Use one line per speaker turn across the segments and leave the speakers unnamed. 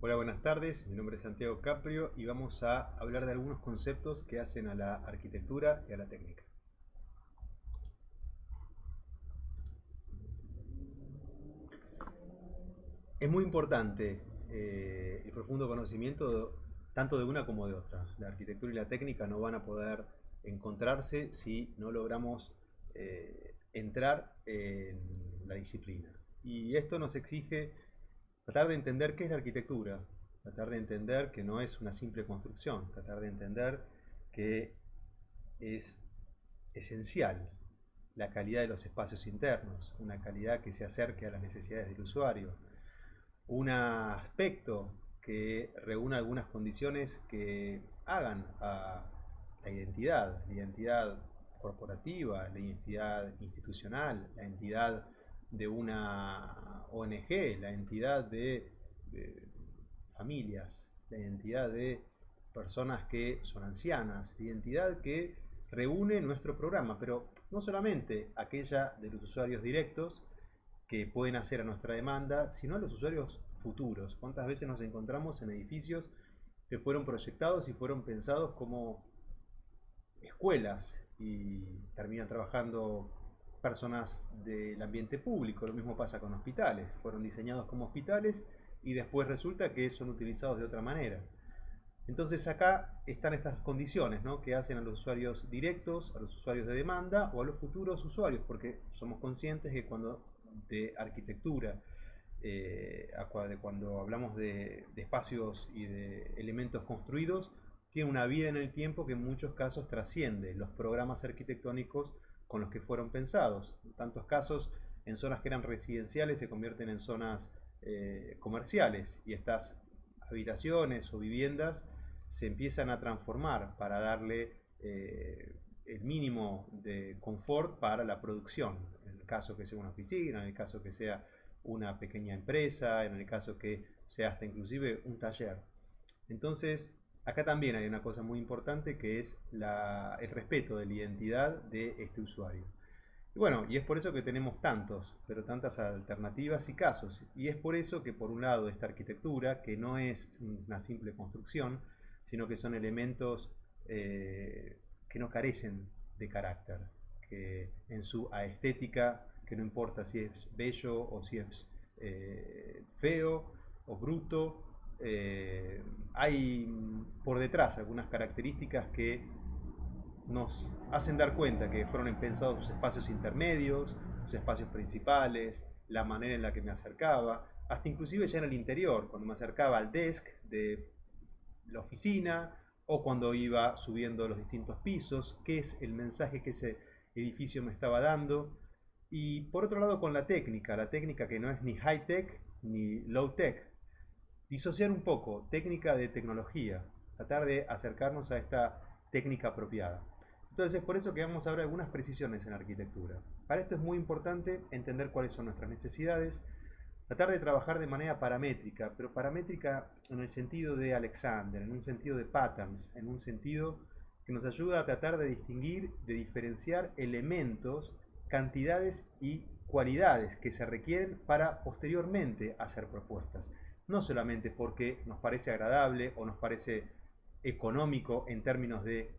Hola, buenas tardes. Mi nombre es Santiago Caprio y vamos a hablar de algunos conceptos que hacen a la arquitectura y a la técnica. Es muy importante el profundo conocimiento tanto de una como de otra. La arquitectura y la técnica no van a poder encontrarse si no logramos entrar en la disciplina. Y esto nos exige tratar de entender qué es la arquitectura, tratar de entender que no es una simple construcción, tratar de entender que es esencial la calidad de los espacios internos, una calidad que se acerque a las necesidades del usuario, un aspecto que reúna algunas condiciones que hagan a la identidad corporativa, la identidad institucional, la entidad de una ONG, la entidad de familias, la identidad de personas que son ancianas, la identidad que reúne nuestro programa, pero no solamente aquella de los usuarios directos que pueden hacer a nuestra demanda, sino a los usuarios futuros. ¿Cuántas veces nos encontramos en edificios que fueron proyectados y fueron pensados como escuelas y terminan trabajando personas del ambiente público? Lo mismo pasa con hospitales. Fueron diseñados como hospitales y después resulta que son utilizados de otra manera. Entonces acá están estas condiciones, ¿no?, que hacen a los usuarios directos, a los usuarios de demanda o a los futuros usuarios, porque somos conscientes que cuando de arquitectura, cuando hablamos de espacios y de elementos construidos, tiene una vida en el tiempo que en muchos casos trasciende los programas arquitectónicos con los que fueron pensados. En tantos casos, en zonas que eran residenciales se convierten en zonas comerciales, y estas habitaciones o viviendas se empiezan a transformar para darle el mínimo de confort para la producción. En el caso que sea una oficina, en el caso que sea una pequeña empresa, en el caso que sea hasta inclusive un taller. Entonces, acá también hay una cosa muy importante que es el respeto de la identidad de este usuario. Y bueno, y es por eso que tenemos tantas alternativas y casos. Y es por eso que por un lado esta arquitectura, que no es una simple construcción, sino que son elementos que no carecen de carácter, que en su estética, que no importa si es bello o si es feo o bruto, hay por detrás algunas características que nos hacen dar cuenta que fueron pensados sus espacios intermedios, sus espacios principales, la manera en la que me acercaba, hasta inclusive ya en el interior, cuando me acercaba al desk de la oficina o cuando iba subiendo los distintos pisos, qué es el mensaje que ese edificio me estaba dando. Y por otro lado con la técnica que no es ni high tech ni low tech, disociar un poco técnica de tecnología, tratar de acercarnos a esta técnica apropiada. Entonces es por eso que vamos a ver algunas precisiones en arquitectura. Para esto es muy importante entender cuáles son nuestras necesidades, tratar de trabajar de manera paramétrica, pero paramétrica en el sentido de Alexander, en un sentido de patterns, en un sentido que nos ayuda a tratar de distinguir, de diferenciar elementos, cantidades y cualidades que se requieren para posteriormente hacer propuestas. No solamente porque nos parece agradable o nos parece económico en términos de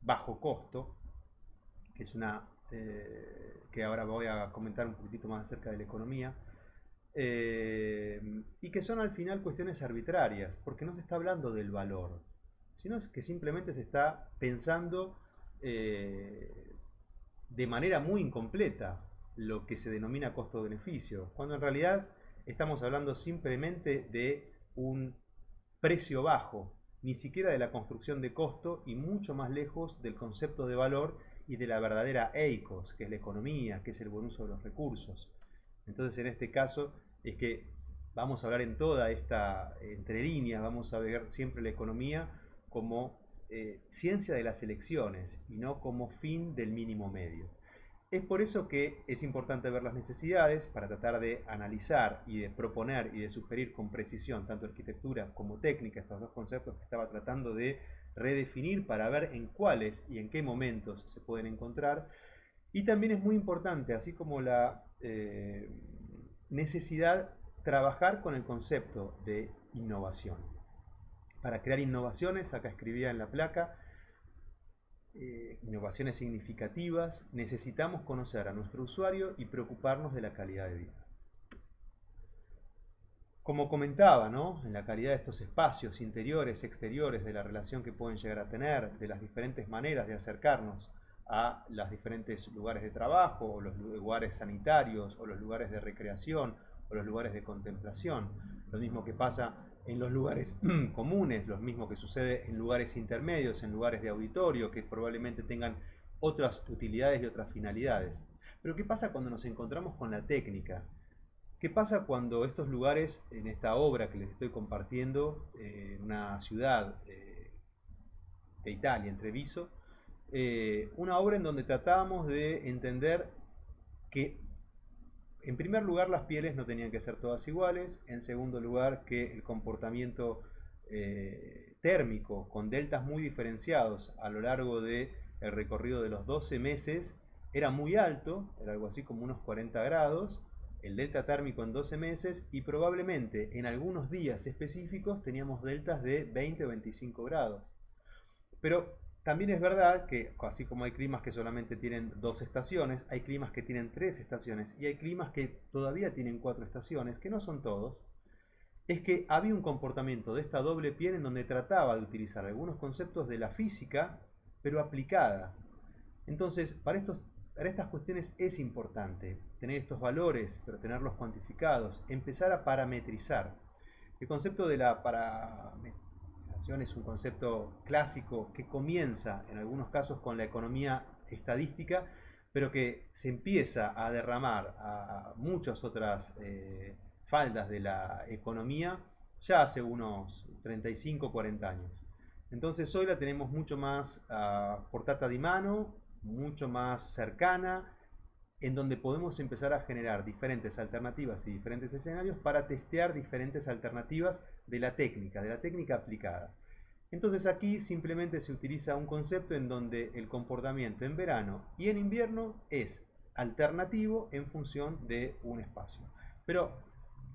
bajo costo, que es que ahora voy a comentar un poquitito más acerca de la economía, y que son al final cuestiones arbitrarias, porque no se está hablando del valor, sino que simplemente se está pensando de manera muy incompleta lo que se denomina costo-beneficio, cuando en realidad estamos hablando simplemente de un precio bajo, ni siquiera de la construcción de costo y mucho más lejos del concepto de valor y de la verdadera EICOS, que es la economía, que es el buen uso de los recursos. Entonces en este caso es que vamos a hablar en toda esta entre líneas, vamos a ver siempre la economía como ciencia de las elecciones y no como fin del mínimo medio. Es por eso que es importante ver las necesidades para tratar de analizar y de proponer y de sugerir con precisión tanto arquitectura como técnica, estos dos conceptos que estaba tratando de redefinir para ver en cuáles y en qué momentos se pueden encontrar. Y también es muy importante, así como la necesidad trabajar con el concepto de innovación. Para crear innovaciones, acá escribía en la placa, innovaciones significativas, necesitamos conocer a nuestro usuario y preocuparnos de la calidad de vida. Como comentaba, ¿no? En la calidad de estos espacios interiores, exteriores, de la relación que pueden llegar a tener, de las diferentes maneras de acercarnos a los diferentes lugares de trabajo, o los lugares sanitarios, o los lugares de recreación, o los lugares de contemplación. Lo mismo que pasa en los lugares comunes, lo mismo que sucede en lugares intermedios, en lugares de auditorio, que probablemente tengan otras utilidades y otras finalidades. Pero ¿qué pasa cuando nos encontramos con la técnica? ¿Qué pasa cuando estos lugares, en esta obra que les estoy compartiendo, en una ciudad de Italia, en Treviso, una obra en donde tratábamos de entender que, en primer lugar, las pieles no tenían que ser todas iguales, en segundo lugar, que el comportamiento térmico, con deltas muy diferenciados a lo largo del recorrido de los 12 meses, era muy alto, era algo así como unos 40 grados, el delta térmico en 12 meses, y probablemente en algunos días específicos teníamos deltas de 20 o 25 grados. Pero también es verdad que, así como hay climas que solamente tienen 2 estaciones, hay climas que tienen 3 estaciones, y hay climas que todavía tienen 4 estaciones, que no son todos. Es que había un comportamiento de esta doble piel en donde trataba de utilizar algunos conceptos de la física, pero aplicada. Entonces, para estas cuestiones es importante tener estos valores, pero tenerlos cuantificados, empezar a parametrizar. El concepto de la parametrización es un concepto clásico que comienza en algunos casos con la economía estadística, pero que se empieza a derramar a muchas otras faldas de la economía ya hace unos 35 o 40 años. Entonces hoy la tenemos mucho más portata di mano, mucho más cercana, en donde podemos empezar a generar diferentes alternativas y diferentes escenarios para testear diferentes alternativas de la técnica aplicada. Entonces aquí simplemente se utiliza un concepto en donde el comportamiento en verano y en invierno es alternativo en función de un espacio. Pero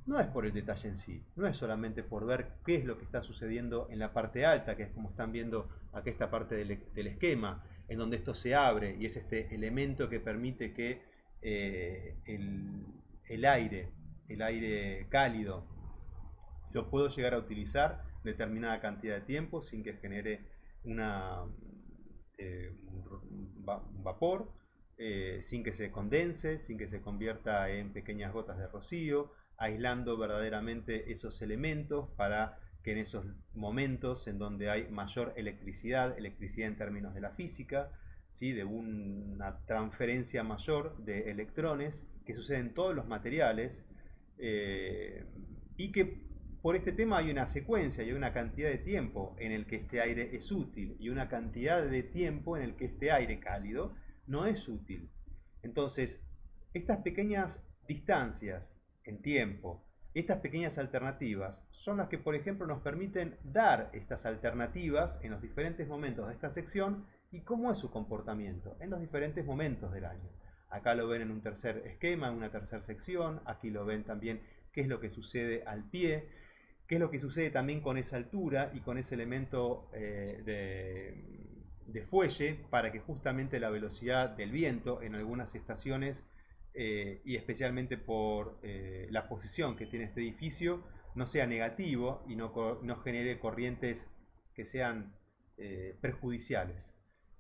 no es por el detalle en sí, no es solamente por ver qué es lo que está sucediendo en la parte alta, que es como están viendo acá esta parte del esquema, en donde esto se abre y es este elemento que permite que el aire cálido, lo puedo llegar a utilizar determinada cantidad de tiempo sin que genere un vapor, sin que se condense, sin que se convierta en pequeñas gotas de rocío, aislando verdaderamente esos elementos para que en esos momentos en donde hay mayor electricidad en términos de la física, ¿sí? De una transferencia mayor de electrones que sucede en todos los materiales, y que por este tema hay una secuencia y una cantidad de tiempo en el que este aire es útil y una cantidad de tiempo en el que este aire cálido no es útil. Entonces, estas pequeñas distancias en tiempo, estas pequeñas alternativas son las que, por ejemplo, nos permiten dar estas alternativas en los diferentes momentos de esta sección y cómo es su comportamiento en los diferentes momentos del año. Acá lo ven en un tercer esquema, en una tercera sección, aquí lo ven también qué es lo que sucede al pie, qué es lo que sucede también con esa altura y con ese elemento de fuelle para que justamente la velocidad del viento en algunas estaciones y especialmente por la posición que tiene este edificio no sea negativo y no genere corrientes que sean perjudiciales.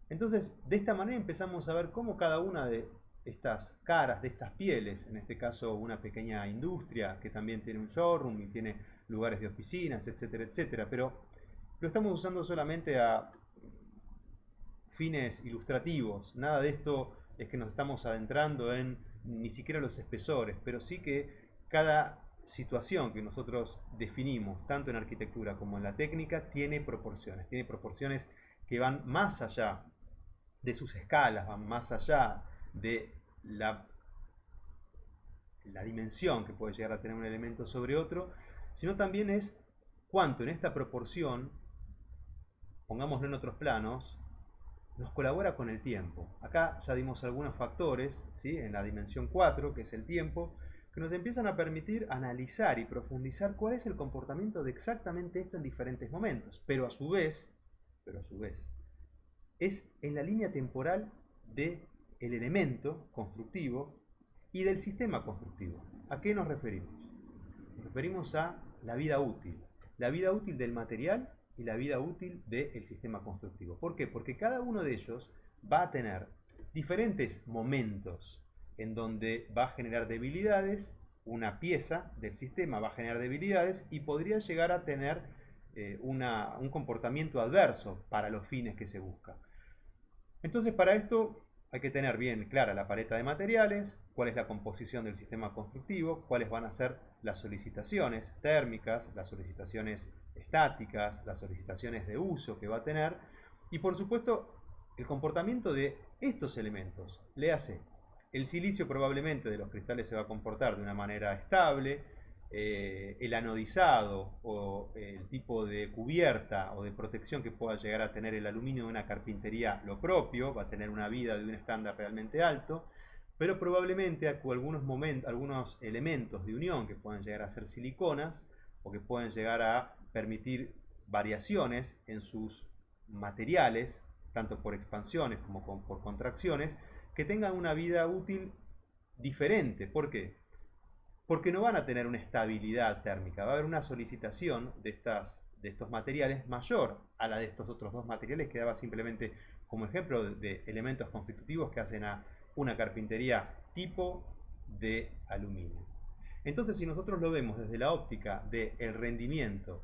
Entonces, de esta manera empezamos a ver cómo cada una de estas caras, de estas pieles, en este caso una pequeña industria que también tiene un showroom y tiene lugares de oficinas, etcétera, etcétera, pero lo estamos usando solamente a fines ilustrativos. Nada de esto es que nos estamos adentrando en ni siquiera los espesores, pero sí que cada situación que nosotros definimos, tanto en arquitectura como en la técnica, tiene proporciones que van más allá de sus escalas, van más allá de la dimensión que puede llegar a tener un elemento sobre otro, sino también es cuánto en esta proporción, pongámoslo en otros planos, nos colabora con el tiempo. Acá ya dimos algunos factores, ¿sí? En la dimensión 4, que es el tiempo, que que nos empiezan a permitir analizar y profundizar cuál es el comportamiento de exactamente esto en diferentes momentos. Pero a su vez, es en la línea temporal del elemento constructivo y del sistema constructivo. ¿A qué nos referimos? Nos referimos a la vida útil del material y la vida útil del sistema constructivo. ¿Por qué? Porque cada uno de ellos va a tener diferentes momentos en donde va a generar debilidades, una pieza del sistema va a generar debilidades y podría llegar a tener un comportamiento adverso para los fines que se busca. Entonces, para esto hay que tener bien clara la paleta de materiales, cuál es la composición del sistema constructivo, cuáles van a ser las solicitaciones térmicas, las solicitaciones estáticas, las solicitaciones de uso que va a tener y por supuesto el comportamiento de estos elementos. Léase, el silicio probablemente de los cristales se va a comportar de una manera estable, el anodizado o el tipo de cubierta o de protección que pueda llegar a tener el aluminio de una carpintería lo propio, va a tener una vida de un estándar realmente alto, pero probablemente algunos elementos de unión que puedan llegar a ser siliconas o que pueden llegar a permitir variaciones en sus materiales, tanto por expansiones como por contracciones, que tengan una vida útil diferente. ¿Por qué? Porque no van a tener una estabilidad térmica, va a haber una solicitación de estos materiales mayor a la de estos otros dos materiales que daba simplemente como ejemplo de elementos constitutivos que hacen a una carpintería tipo de aluminio. Entonces, si nosotros lo vemos desde la óptica del rendimiento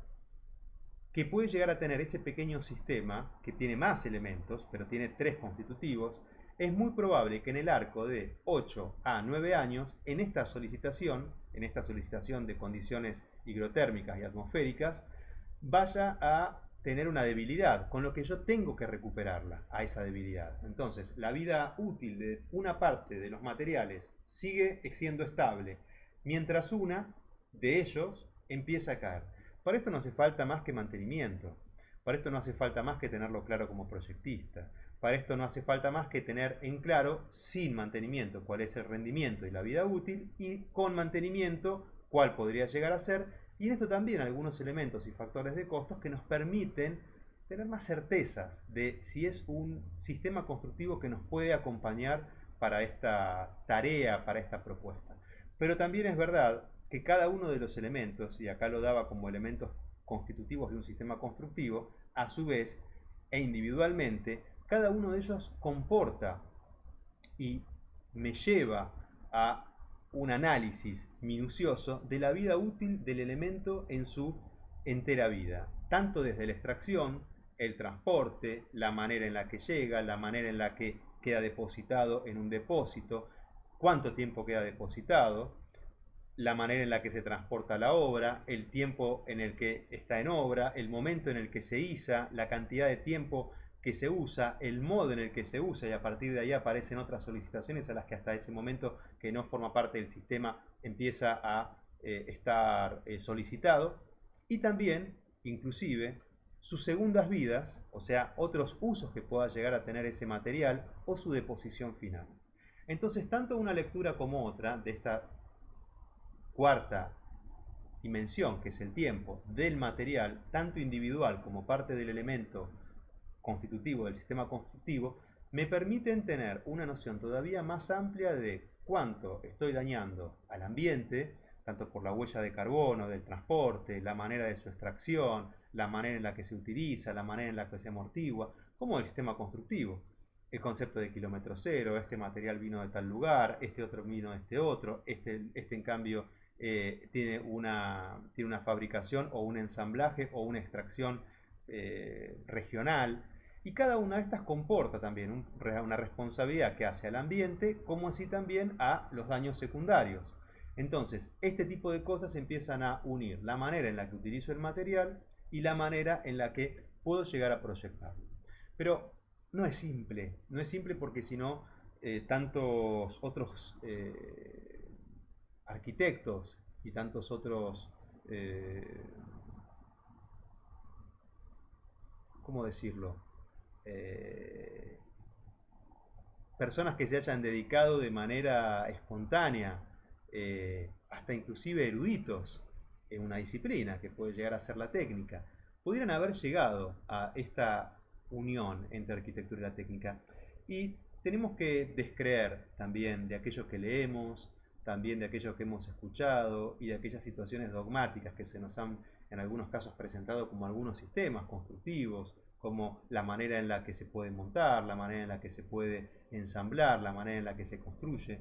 que puede llegar a tener ese pequeño sistema que tiene más elementos, pero tiene 3 constitutivos, es muy probable que en el arco de 8 a 9 años, en esta solicitación de condiciones higrotérmicas y atmosféricas, vaya a tener una debilidad, con lo que yo tengo que recuperarla a esa debilidad. Entonces, la vida útil de una parte de los materiales sigue siendo estable, mientras una de ellos empieza a caer. Para esto no hace falta más que mantenimiento. Para esto no hace falta más que tenerlo claro como proyectista. Para esto no hace falta más que tener en claro, sin mantenimiento, cuál es el rendimiento y la vida útil, y con mantenimiento, cuál podría llegar a ser. Y en esto también algunos elementos y factores de costos que nos permiten tener más certezas de si es un sistema constructivo que nos puede acompañar para esta tarea, para esta propuesta. Pero también es verdad que cada uno de los elementos, y acá lo daba como elementos constitutivos de un sistema constructivo, a su vez e individualmente, cada uno de ellos comporta y me lleva a un análisis minucioso de la vida útil del elemento en su entera vida, tanto desde la extracción, el transporte, la manera en la que llega, la manera en la que queda depositado en un depósito, cuánto tiempo queda depositado, la manera en la que se transporta la obra, el tiempo en el que está en obra, el momento en el que se iza, la cantidad de tiempo que se usa, el modo en el que se usa, y a partir de ahí aparecen otras solicitaciones a las que hasta ese momento que no forma parte del sistema empieza a estar solicitado, y también, inclusive, sus segundas vidas, o sea, otros usos que pueda llegar a tener ese material o su deposición final. Entonces, tanto una lectura como otra de esta cuarta dimensión, que es el tiempo, del material, tanto individual como parte del elemento constitutivo del sistema constructivo, me permiten tener una noción todavía más amplia de cuánto estoy dañando al ambiente, tanto por la huella de carbono, del transporte, la manera de su extracción, la manera en la que se utiliza, la manera en la que se amortigua, como del sistema constructivo. El concepto de kilómetro cero, este material vino de tal lugar, este otro vino de este otro, este en cambio tiene una fabricación o un ensamblaje o una extracción regional, y cada una de estas comporta también una responsabilidad que hace al ambiente como así también a los daños secundarios. Entonces, este tipo de cosas empiezan a unir la manera en la que utilizo el material y la manera en la que puedo llegar a proyectarlo. Pero no es simple porque si no, tantos otros arquitectos y tantos otros, ¿cómo decirlo? Personas que se hayan dedicado de manera espontánea hasta inclusive eruditos en una disciplina, que puede llegar a ser la técnica, pudieran haber llegado a esta unión entre arquitectura y la técnica. Y tenemos que descreer también de aquello que leemos, también de aquello que hemos escuchado y de aquellas situaciones dogmáticas que se nos han en algunos casos presentado como algunos sistemas constructivos, como la manera en la que se puede montar, la manera en la que se puede ensamblar, la manera en la que se construye.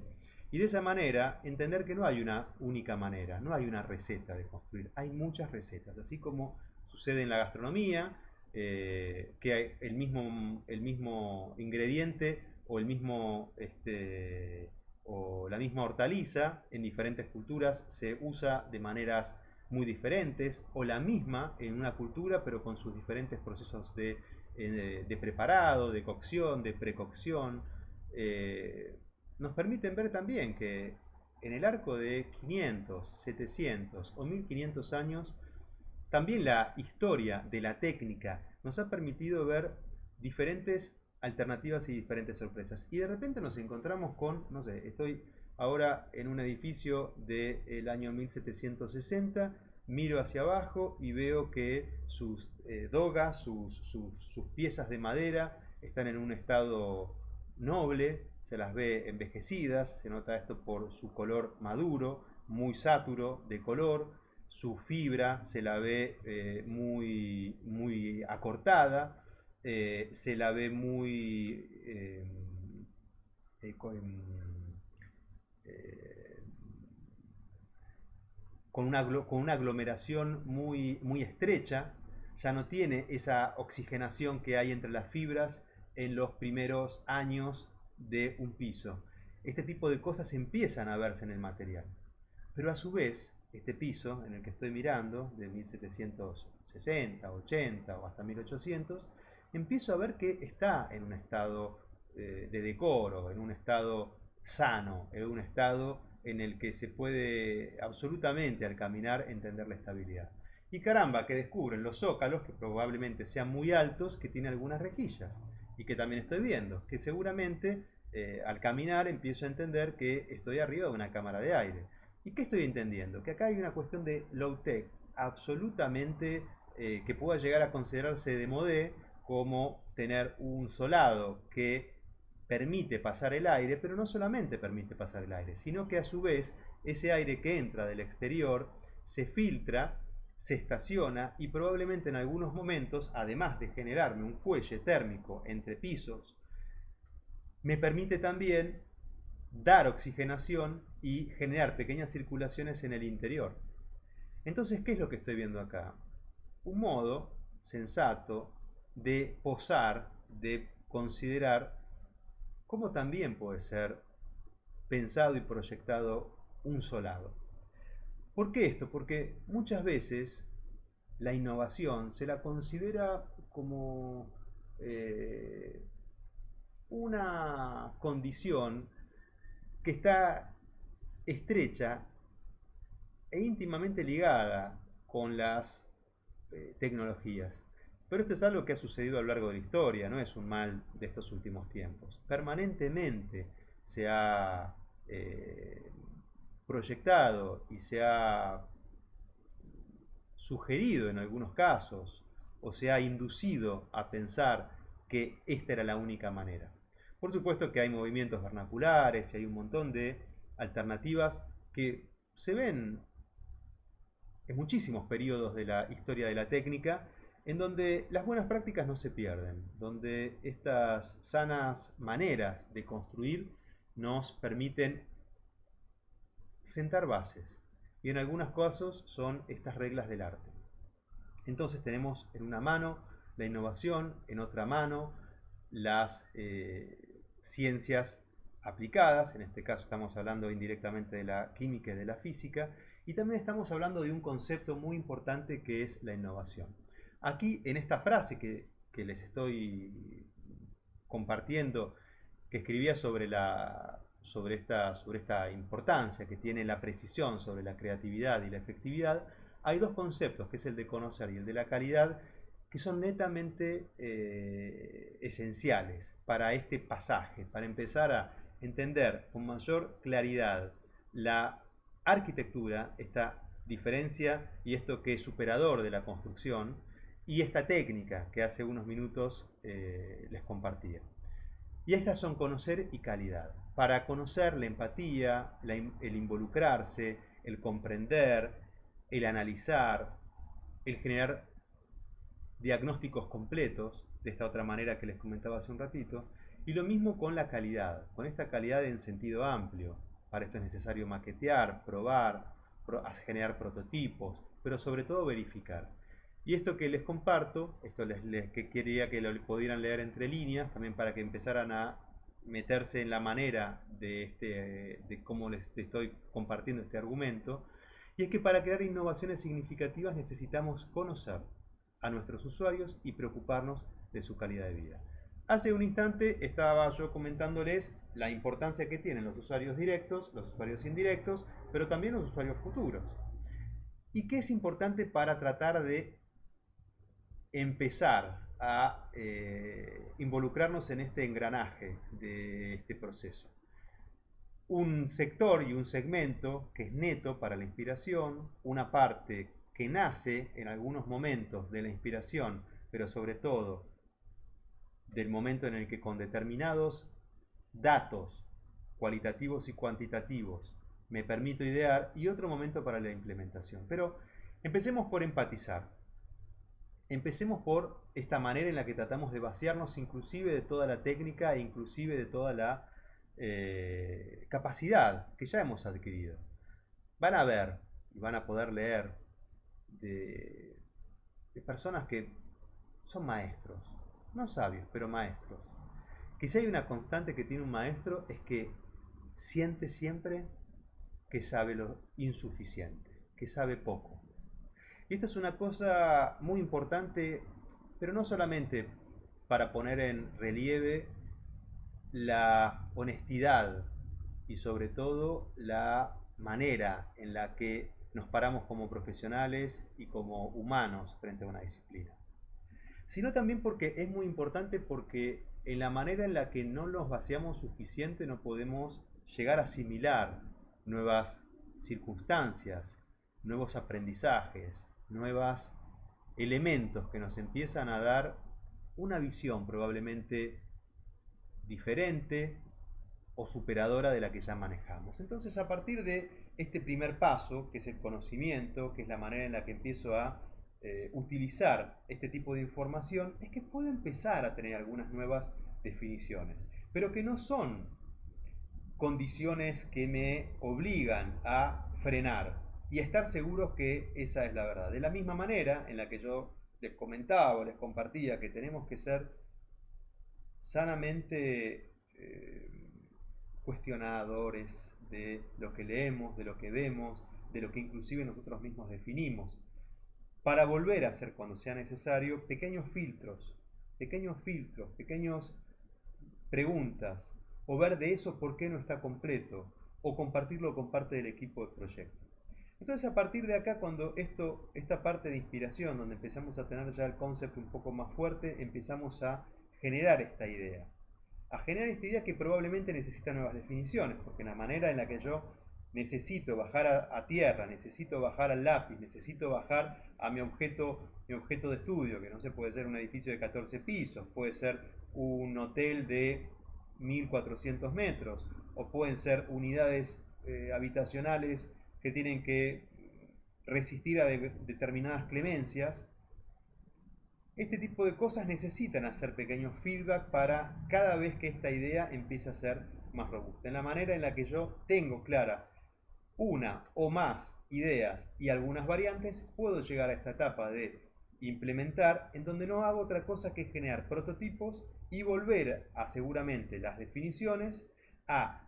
Y de esa manera entender que no hay una única manera, no hay una receta de construir, hay muchas recetas, así como sucede en la gastronomía, que hay el mismo ingrediente o o la misma hortaliza en diferentes culturas se usa de maneras muy diferentes, o la misma en una cultura pero con sus diferentes procesos de preparado, de cocción, de precocción. Nos permiten ver también que en el arco de 500, 700 o 1500 años, también la historia de la técnica nos ha permitido ver diferentes alternativas y diferentes sorpresas. Y de repente nos encontramos con, no sé, estoy ahora en un edificio del año 1760, miro hacia abajo y veo que sus dogas, sus piezas de madera están en un estado noble, se las ve envejecidas, se nota esto por su color maduro, muy saturo de color, su fibra se la ve muy acortada, se la ve muy eh, con una aglomeración muy estrecha, ya no tiene esa oxigenación que hay entre las fibras en los primeros años de un piso. Este tipo de cosas empiezan a verse en el material. Pero a su vez, este piso en el que estoy mirando, de 1760, 80 o hasta 1800, empiezo a ver que está en un estado de decoro, en un estado sano, en un estado en el que se puede absolutamente al caminar entender la estabilidad. Y caramba, que descubren los zócalos, que probablemente sean muy altos, que tienen algunas rejillas. Y que también estoy viendo, que seguramente al caminar empiezo a entender que estoy arriba de una cámara de aire. ¿Y qué estoy entendiendo? Que acá hay una cuestión de low-tech absolutamente que pueda llegar a considerarse de modé, como tener un solado que permite pasar el aire, pero no solamente permite pasar el aire, sino que a su vez ese aire que entra del exterior se filtra, se estaciona y probablemente en algunos momentos, además de generarme un fuelle térmico entre pisos, me permite también dar oxigenación y generar pequeñas circulaciones en el interior. Entonces, ¿qué es lo que estoy viendo acá? Un modo sensato de posar, de considerar cómo también puede ser pensado y proyectado un solado. ¿Por qué esto? Porque muchas veces la innovación se la considera como una condición que está estrecha e íntimamente ligada con las tecnologías. Pero esto es algo que ha sucedido a lo largo de la historia, no es un mal de estos últimos tiempos. Permanentemente se ha proyectado y se ha sugerido en algunos casos o se ha inducido a pensar que esta era la única manera. Por supuesto que hay movimientos vernaculares y hay un montón de alternativas que se ven en muchísimos periodos de la historia de la técnica, en donde las buenas prácticas no se pierden, donde estas sanas maneras de construir nos permiten sentar bases, y en algunos casos son estas reglas del arte. Entonces tenemos en una mano la innovación, en otra mano las ciencias aplicadas, en este caso estamos hablando indirectamente de la química y de la física, y también estamos hablando de un concepto muy importante que es la innovación. Aquí en esta frase que les estoy compartiendo, que escribía sobre esta importancia que tiene la precisión sobre la creatividad y la efectividad, hay dos conceptos, que es el de conocer y el de la calidad, que son netamente esenciales para este pasaje, para empezar a entender con mayor claridad la arquitectura, esta diferencia y esto que es superador de la construcción, y esta técnica que hace unos minutos les compartía. Y estas son conocer y calidad. Para conocer, la empatía, el involucrarse, el comprender, el analizar, el generar diagnósticos completos, de esta otra manera que les comentaba hace un ratito, y lo mismo con la calidad, con esta calidad en sentido amplio. Para esto es necesario maquetear, probar, generar prototipos, pero sobre todo verificar. Y esto que les comparto, esto que quería que lo pudieran leer entre líneas, también para que empezaran a meterse en la manera de cómo les estoy compartiendo este argumento, y es que para crear innovaciones significativas necesitamos conocer a nuestros usuarios y preocuparnos de su calidad de vida. Hace un instante estaba yo comentándoles la importancia que tienen los usuarios directos, los usuarios indirectos, pero también los usuarios futuros. ¿Y qué es importante para tratar de empezar a involucrarnos en este engranaje de este proceso? Un sector y un segmento que es neto para la inspiración, una parte que nace en algunos momentos de la inspiración, pero sobre todo del momento en el que con determinados datos cualitativos y cuantitativos me permito idear, y otro momento para la implementación. Pero empecemos por empatizar. Empecemos por esta manera en la que tratamos de vaciarnos inclusive de toda la técnica e inclusive de toda la capacidad que ya hemos adquirido. Van a ver y van a poder leer de personas que son maestros, no sabios, pero maestros. Que si hay una constante que tiene un maestro es que siente siempre que sabe lo insuficiente, que sabe poco. Y esta es una cosa muy importante, pero no solamente para poner en relieve la honestidad y sobre todo la manera en la que nos paramos como profesionales y como humanos frente a una disciplina, sino también porque es muy importante, porque en la manera en la que no nos vaciamos suficiente no podemos llegar a asimilar nuevas circunstancias, nuevos aprendizajes, nuevos elementos que nos empiezan a dar una visión probablemente diferente o superadora de la que ya manejamos. Entonces, a partir de este primer paso, que es el conocimiento, que es la manera en la que empiezo a utilizar este tipo de información, es que puedo empezar a tener algunas nuevas definiciones, pero que no son condiciones que me obligan a frenar y a estar seguros que esa es la verdad. De la misma manera en la que yo les comentaba o les compartía que tenemos que ser sanamente cuestionadores de lo que leemos, de lo que vemos, de lo que inclusive nosotros mismos definimos, para volver a hacer, cuando sea necesario, pequeñas preguntas, o ver de eso por qué no está completo, o compartirlo con parte del equipo de proyecto. Entonces, a partir de acá, cuando esta parte de inspiración, donde empezamos a tener ya el concepto un poco más fuerte, empezamos a generar esta idea. A generar esta idea que probablemente necesita nuevas definiciones, porque la manera en la que yo necesito bajar a tierra, necesito bajar al lápiz, necesito bajar a mi objeto de estudio, que no sé, puede ser un edificio de 14 pisos, puede ser un hotel de 1400 metros, o pueden ser unidades habitacionales que tienen que resistir a determinadas clemencias. Este tipo de cosas necesitan hacer pequeños feedback para cada vez que esta idea empiece a ser más robusta. En la manera en la que yo tengo clara una o más ideas y algunas variantes, puedo llegar a esta etapa de implementar, en donde no hago otra cosa que generar prototipos y volver a seguramente las definiciones, a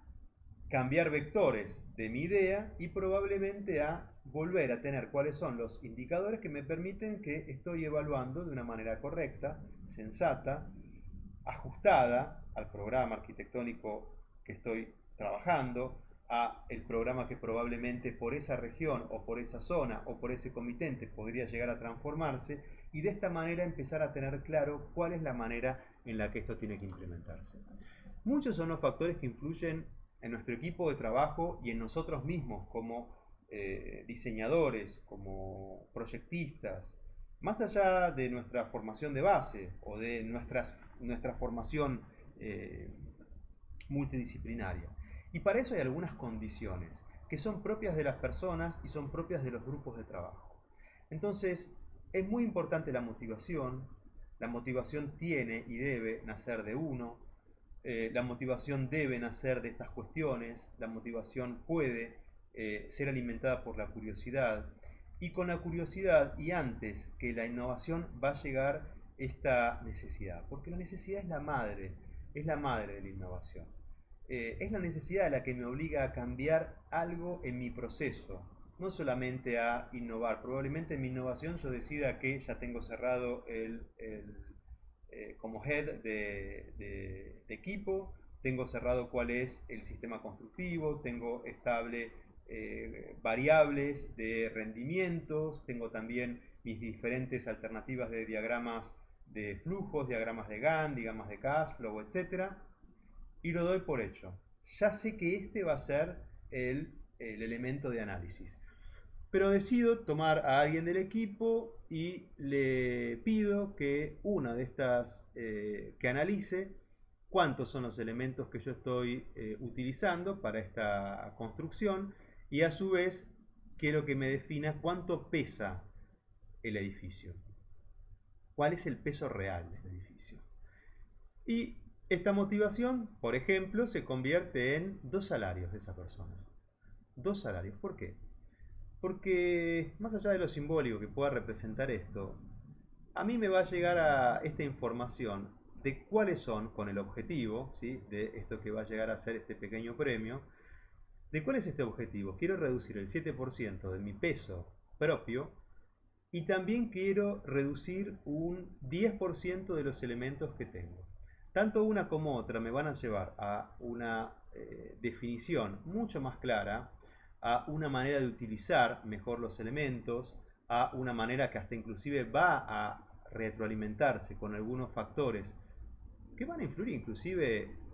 cambiar vectores de mi idea y probablemente a volver a tener cuáles son los indicadores que me permiten que estoy evaluando de una manera correcta, sensata, ajustada al programa arquitectónico que estoy trabajando, a el programa que probablemente por esa región o por esa zona o por ese comitente podría llegar a transformarse, y de esta manera empezar a tener claro cuál es la manera en la que esto tiene que implementarse. Muchos son los factores que influyen en nuestro equipo de trabajo y en nosotros mismos como diseñadores, como proyectistas, más allá de nuestra formación de base o de nuestra formación eh, multidisciplinaria. Y para eso hay algunas condiciones que son propias de las personas y son propias de los grupos de trabajo. Entonces, es muy importante la motivación. La motivación tiene y debe nacer de uno. La motivación debe nacer de estas cuestiones. La motivación puede ser alimentada por la curiosidad. Y con la curiosidad y antes que la innovación va a llegar esta necesidad. Porque la necesidad es la madre de la innovación. Es la necesidad la que me obliga a cambiar algo en mi proceso, no solamente a innovar. Probablemente en mi innovación yo decida que ya tengo cerrado como head de equipo, tengo cerrado cuál es el sistema constructivo, tengo estable variables de rendimientos, tengo también mis diferentes alternativas de diagramas de flujos, diagramas de Gantt, diagramas de cash flow, etcétera, y lo doy por hecho. Ya sé que este va a ser el elemento de análisis. Pero decido tomar a alguien del equipo y le pido que una de estas, que analice cuántos son los elementos que yo estoy utilizando para esta construcción, y a su vez quiero que me defina cuánto pesa el edificio. ¿Cuál es el peso real del edificio? Y esta motivación, por ejemplo, se convierte en 2 salarios de esa persona. 2 salarios. ¿Por qué? Porque más allá de lo simbólico que pueda representar esto, a mí me va a llegar a esta información de cuáles son, con el objetivo, ¿sí?, de esto que va a llegar a ser este pequeño premio, de cuál es este objetivo. Quiero reducir el 7% de mi peso propio y también quiero reducir un 10% de los elementos que tengo. Tanto una como otra me van a llevar a una definición mucho más clara, a una manera de utilizar mejor los elementos, a una manera que hasta inclusive va a retroalimentarse con algunos factores que van a influir inclusive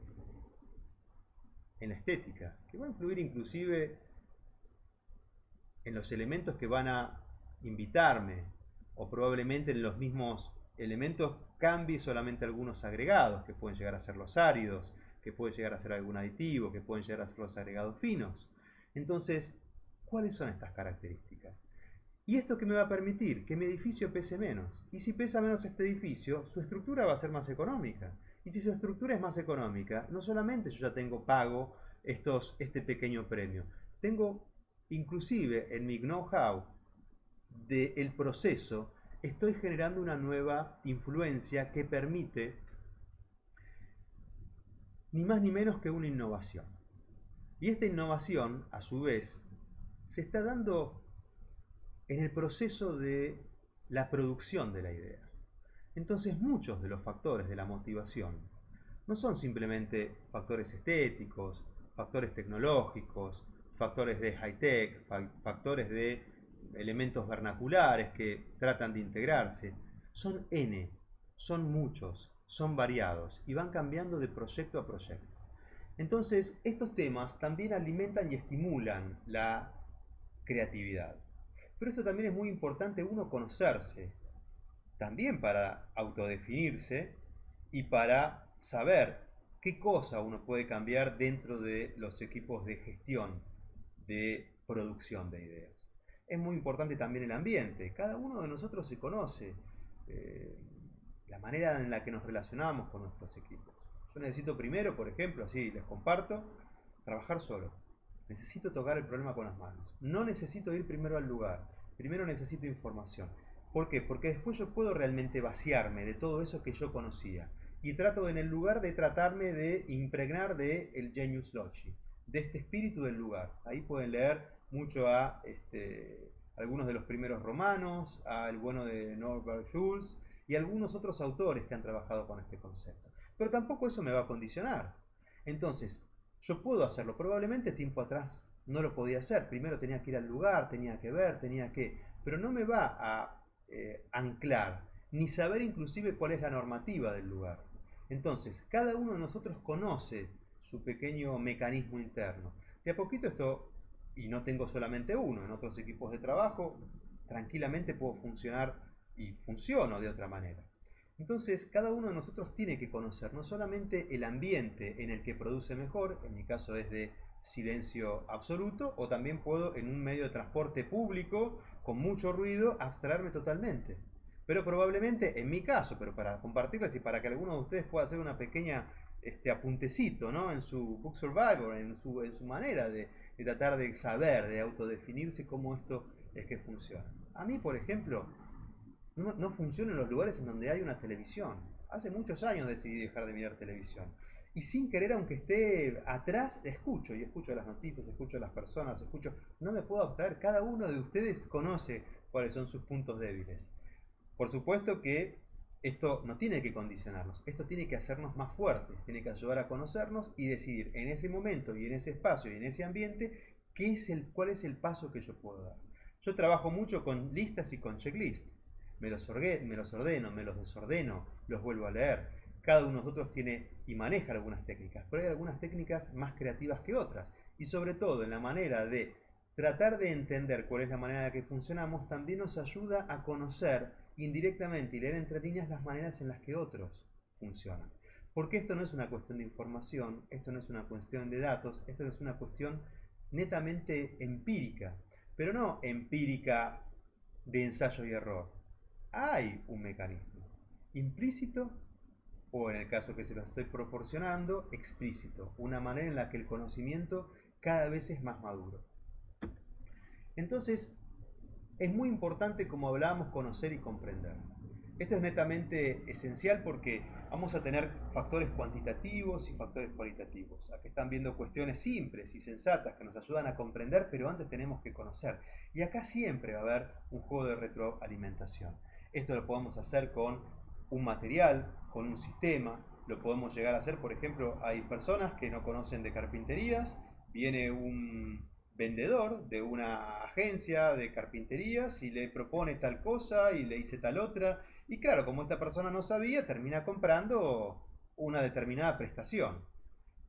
en la estética, que van a influir inclusive en los elementos que van a invitarme, o probablemente en los mismos elementos cambie solamente algunos agregados, que pueden llegar a ser los áridos, que puede llegar a ser algún aditivo, que pueden llegar a ser los agregados finos. Entonces, ¿cuáles son estas características? ¿Y esto qué me va a permitir? Que mi edificio pese menos. Y si pesa menos este edificio, su estructura va a ser más económica. Y si su estructura es más económica, no solamente yo ya tengo pago este pequeño premio, tengo inclusive en mi know-how del proceso, estoy generando una nueva influencia que permite ni más ni menos que una innovación. Y esta innovación, a su vez, se está dando en el proceso de la producción de la idea. Entonces, muchos de los factores de la motivación no son simplemente factores estéticos, factores tecnológicos, factores de high-tech, factores de elementos vernaculares que tratan de integrarse. Son N, son muchos, son variados y van cambiando de proyecto a proyecto. Entonces, estos temas también alimentan y estimulan la creatividad. Pero esto también es muy importante uno conocerse, también para autodefinirse y para saber qué cosa uno puede cambiar dentro de los equipos de gestión, de producción de ideas. Es muy importante también el ambiente. Cada uno de nosotros se conoce, la manera en la que nos relacionamos con nuestros equipos. Yo necesito primero, por ejemplo, así les comparto, trabajar solo. Necesito tocar el problema con las manos. No necesito ir primero al lugar. Primero necesito información. ¿Por qué? Porque después yo puedo realmente vaciarme de todo eso que yo conocía. Y trato en el lugar de tratarme de impregnar de el genius loci, de este espíritu del lugar. Ahí pueden leer mucho a algunos de los primeros romanos, al bueno de Norbert Schulz y algunos otros autores que han trabajado con este concepto. Pero tampoco eso me va a condicionar. Entonces, yo puedo hacerlo. Probablemente tiempo atrás no lo podía hacer. Primero tenía que ir al lugar, tenía que ver, tenía que... Pero no me va a anclar, ni saber inclusive cuál es la normativa del lugar. Entonces, cada uno de nosotros conoce su pequeño mecanismo interno. De a poquito esto y no tengo solamente uno. En otros equipos de trabajo tranquilamente puedo funcionar y funciono de otra manera. Entonces, cada uno de nosotros tiene que conocer no solamente el ambiente en el que produce mejor, en mi caso es de silencio absoluto, o también puedo en un medio de transporte público con mucho ruido abstraerme totalmente. Pero probablemente en mi caso, pero para compartirles y para que alguno de ustedes pueda hacer una pequeña apuntecito, ¿no? En su Book Survivor, en su manera de tratar de saber, de autodefinirse cómo esto es que funciona. A mí, por ejemplo, no funciona en los lugares en donde hay una televisión. Hace muchos años decidí dejar de mirar televisión. Y sin querer, aunque esté atrás, escucho. Y escucho las noticias, escucho a las personas, escucho. No me puedo abstraer. Cada uno de ustedes conoce cuáles son sus puntos débiles. Por supuesto que esto no tiene que condicionarnos. Esto tiene que hacernos más fuertes. Tiene que ayudar a conocernos y decidir en ese momento y en ese espacio y en ese ambiente cuál es el paso que yo puedo dar. Yo trabajo mucho con listas y con checklists. Me los ordeno, me los desordeno, los vuelvo a leer. Cada uno de nosotros tiene y maneja algunas técnicas, pero hay algunas técnicas más creativas que otras. Y sobre todo en la manera de tratar de entender cuál es la manera en la que funcionamos, también nos ayuda a conocer indirectamente y leer entre líneas las maneras en las que otros funcionan. Porque esto no es una cuestión de información, esto no es una cuestión de datos, esto es una cuestión netamente empírica, pero no empírica de ensayo y error. Hay un mecanismo implícito o, en el caso que se lo estoy proporcionando, explícito, una manera en la que el conocimiento cada vez es más maduro. Entonces, es muy importante, como hablábamos, conocer y comprender. Esto es netamente esencial porque vamos a tener factores cuantitativos y factores cualitativos. Aquí están viendo cuestiones simples y sensatas que nos ayudan a comprender, pero antes tenemos que conocer. Y acá siempre va a haber un juego de retroalimentación. Esto lo podemos hacer con un material, con un sistema. Lo podemos llegar a hacer, por ejemplo, hay personas que no conocen de carpinterías, viene un vendedor de una agencia de carpinterías y le propone tal cosa y le dice tal otra. Y claro, como esta persona no sabía, termina comprando una determinada prestación.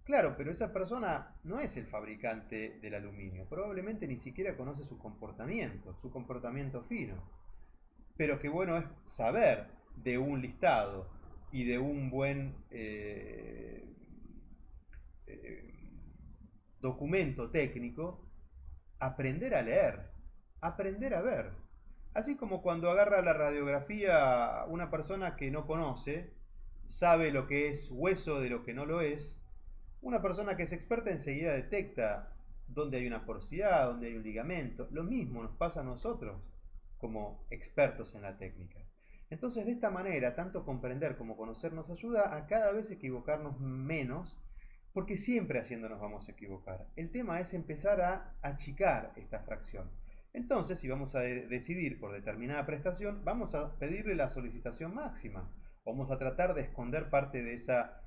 Claro, pero esa persona no es el fabricante del aluminio. Probablemente ni siquiera conoce su comportamiento fino. Pero qué bueno es saber de un listado y de un buen eh, documento técnico, aprender a leer, aprender a ver. Así como cuando agarra la radiografía una persona que no conoce, sabe lo que es hueso de lo que no lo es, una persona que es experta enseguida detecta dónde hay una porosidad, dónde hay un ligamento. Lo mismo nos pasa a nosotros como expertos en la técnica. Entonces, de esta manera, tanto comprender como conocer nos ayuda a cada vez equivocarnos menos, porque siempre haciendo nos vamos a equivocar. El tema es empezar a achicar esta fracción. Entonces, si vamos a decidir por determinada prestación, vamos a pedirle la solicitación máxima. Vamos a tratar de esconder parte de esa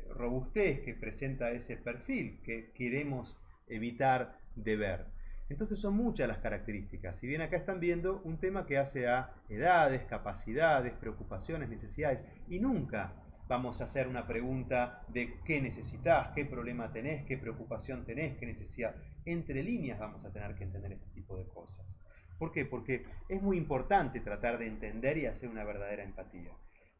robustez que presenta ese perfil que queremos evitar de ver. Entonces son muchas las características. Si bien acá están viendo un tema que hace a edades, capacidades, preocupaciones, necesidades, y nunca vamos a hacer una pregunta de qué necesitas, qué problema tenés, qué preocupación tenés, qué necesidad. Entre líneas vamos a tener que entender este tipo de cosas. ¿Por qué? Porque es muy importante tratar de entender y hacer una verdadera empatía.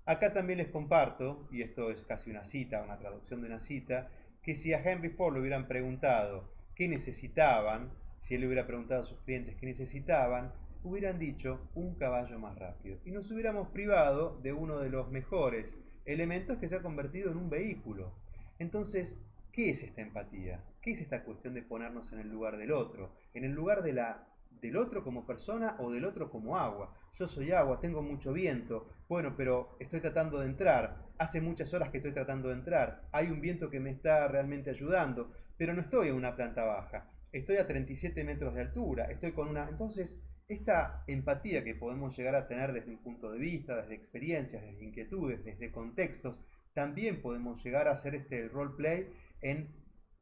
Acá también les comparto, y esto es casi una cita, una traducción de una cita, que si a Henry Ford le hubieran preguntado qué necesitaban, si él le hubiera preguntado a sus clientes qué necesitaban, hubieran dicho un caballo más rápido. Y nos hubiéramos privado de uno de los mejores elementos que se ha convertido en un vehículo. Entonces, ¿qué es esta empatía? ¿Qué es esta cuestión de ponernos en el lugar del otro? En el lugar del otro como persona o del otro como agua. Yo soy agua, tengo mucho viento, bueno, pero estoy tratando de entrar, hace muchas horas que estoy tratando de entrar, hay un viento que me está realmente ayudando, pero no estoy en una planta baja, estoy a 37 metros de altura, estoy con una... Entonces, esta empatía que podemos llegar a tener desde un punto de vista, desde experiencias, desde inquietudes, desde contextos, también podemos llegar a hacer este roleplay en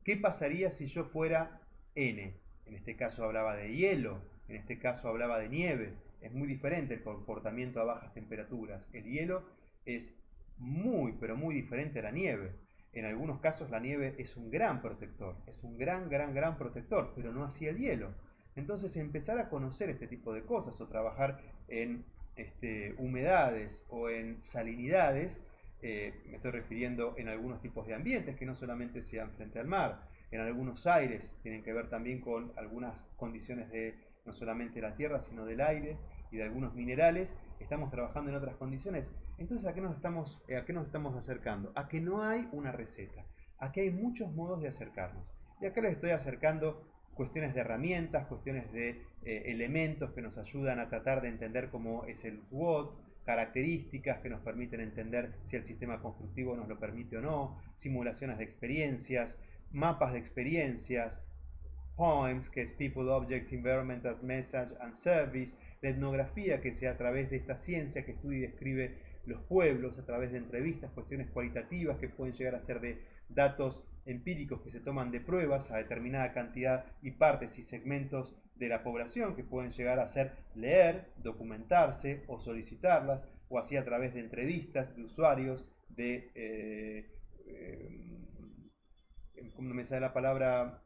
qué pasaría si yo fuera N. En este caso hablaba de hielo, en este caso hablaba de nieve. Es muy diferente el comportamiento a bajas temperaturas. El hielo es muy, pero muy diferente a la nieve. En algunos casos la nieve es un gran protector, es un gran protector, pero no así el hielo. Entonces empezar a conocer este tipo de cosas o trabajar en humedades o en salinidades, me estoy refiriendo en algunos tipos de ambientes que no solamente sean frente al mar, en algunos aires, tienen que ver también con algunas condiciones de no solamente la tierra, sino del aire y de algunos minerales, estamos trabajando en otras condiciones. Entonces, a qué nos estamos acercando? A que no hay una receta, a que hay muchos modos de acercarnos. Y acá les estoy acercando cuestiones de herramientas, cuestiones de elementos que nos ayudan a tratar de entender cómo es el SWOT, características que nos permiten entender si el sistema constructivo nos lo permite o no, simulaciones de experiencias, mapas de experiencias, POEMS, que es People, Object, Environment as Message and Service, la etnografía, que sea a través de esta ciencia que estudia y describe los pueblos, a través de entrevistas, cuestiones cualitativas que pueden llegar a ser de datos empíricos que se toman de pruebas a determinada cantidad y partes y segmentos de la población que pueden llegar a ser leer, documentarse o solicitarlas, o así a través de entrevistas de usuarios, como me sale la palabra,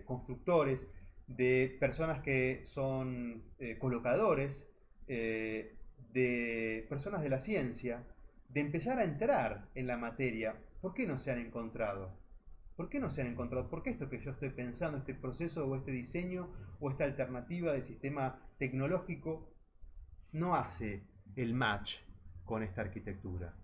constructores, de personas que son colocadores, de personas de la ciencia, de empezar a entrar en la materia. ¿Por qué no se han encontrado? ¿Por qué no se han encontrado? ¿Por qué esto que yo estoy pensando, este proceso o este diseño o esta alternativa de sistema tecnológico no hace el match con esta arquitectura?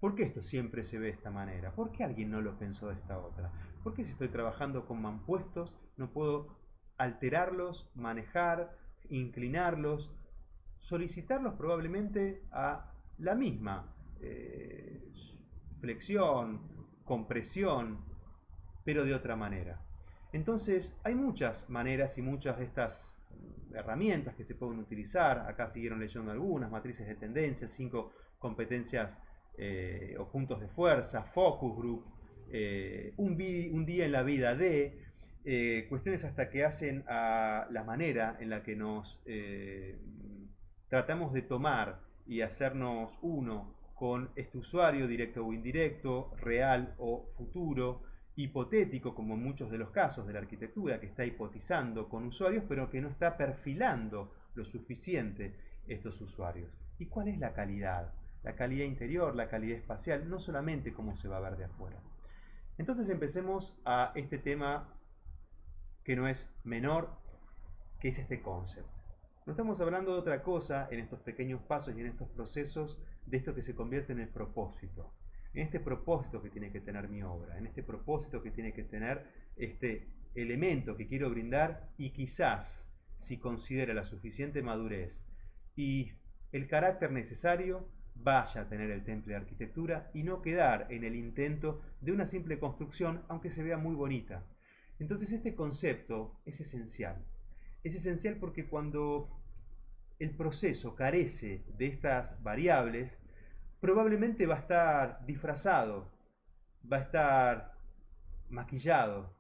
¿Por qué esto siempre se ve de esta manera? ¿Por qué alguien no lo pensó de esta otra? ¿Por qué si estoy trabajando con mampuestos no puedo alterarlos, manejar, inclinarlos, solicitarlos probablemente a la misma flexión, compresión, pero de otra manera? Entonces hay muchas maneras y muchas de estas herramientas que se pueden utilizar. Acá siguieron leyendo algunas, matrices de tendencias, 5 competencias o puntos de fuerza, focus group, un día en la vida de cuestiones hasta que hacen a la manera en la que nos tratamos de tomar y hacernos uno con este usuario, directo o indirecto, real o futuro, hipotético, como en muchos de los casos de la arquitectura, que está hipotizando con usuarios, pero que no está perfilando lo suficiente estos usuarios. ¿Y cuál es la calidad? La calidad interior, la calidad espacial, no solamente cómo se va a ver de afuera. Entonces empecemos a este tema que no es menor, que es este concepto. No estamos hablando de otra cosa en estos pequeños pasos y en estos procesos, de esto que se convierte en el propósito. En este propósito que tiene que tener mi obra, en este propósito que tiene que tener este elemento que quiero brindar, y quizás, si considera la suficiente madurez y el carácter necesario, vaya a tener el temple de arquitectura y no quedar en el intento de una simple construcción, aunque se vea muy bonita. Entonces este concepto es esencial. Es esencial porque cuando el proceso carece de estas variables, probablemente va a estar disfrazado, va a estar maquillado,